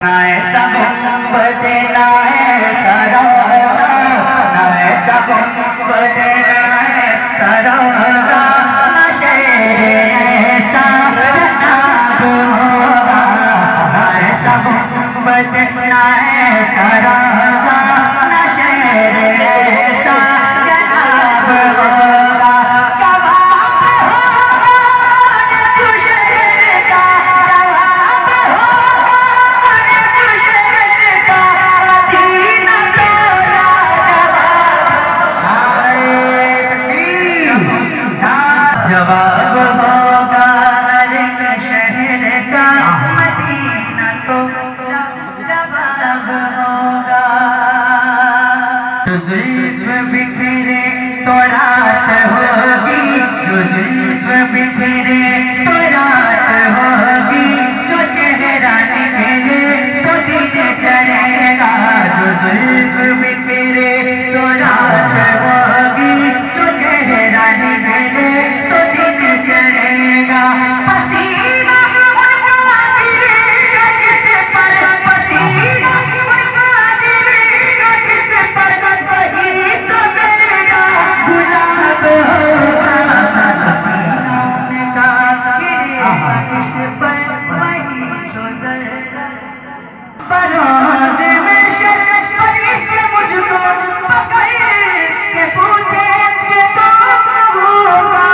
ایسا گنبد نہ ایسا روضہ، نہ ایسا گنبد نہ ایسا روضہ، نہ شہر ایسا جناب ہوگا، نہ ایسا گنبد نہ ایسا روضہ، نہ شہر ایسا جناب ہوگا۔ جواب ہوگا ہر ایک شہر کا مدینہ تو جواب ہوگا۔ جو زلف بکھرے تو رات ہوگی، جو زلف بکھرے تو رات ہوگی، جو چہرہ نکلے تو دن چلے گا، جو زلف بکھرے تو رات ہوگی، جو چہرہ نکلے تو دن چلے گا۔ پسینہ اٹھا دل کا جس پر، پسینہ اٹھا دل کا جس پر، وہی تو میرا گلاب ہوگا۔ پسینہ نکال جس پر، وہی تو میرا پروز میں شش فرشتے مجھ کو پکڑ کے پوچھے کہ تو ہوگا،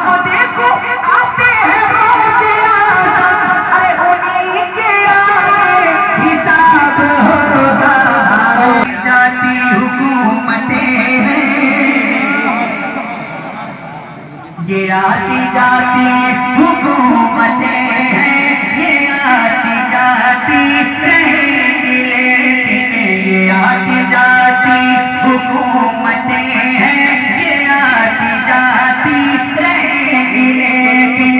وہ دیکھو آتے ہیں روز اعظم، ارے انہیں کے آگے حساب ہوگا۔ جاتی حکومتیں ہیں، یہ آتی جاتی حکومتیں ہیں، یہ آتی جاتی رہیں گی، لیکن یہ آتی جاتی حکومتیں ہیں، یہ آتی جاتی رہیں گی، لیکن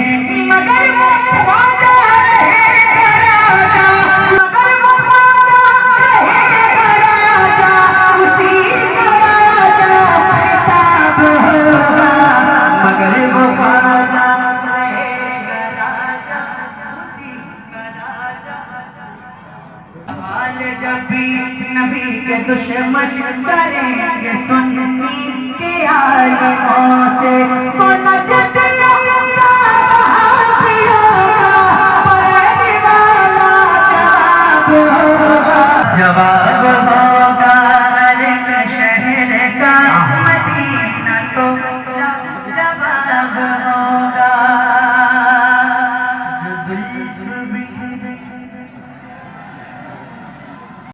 مگر وہ خواجہ رہے گا راجہ، مگر وہ خواجہ رہے گا راجہ، اسی کا راجہ خطاب ہوگا، مگر وہ خواجہ رہے گا راجہ، اسی کا راجہ۔ حال جب بھی نبی کے دشمن کریں گے سنی کے عالموں سے، تو نجد یافتہ وہابی ہوگا، پڑھنے والا کتاب ہوگا۔ جواب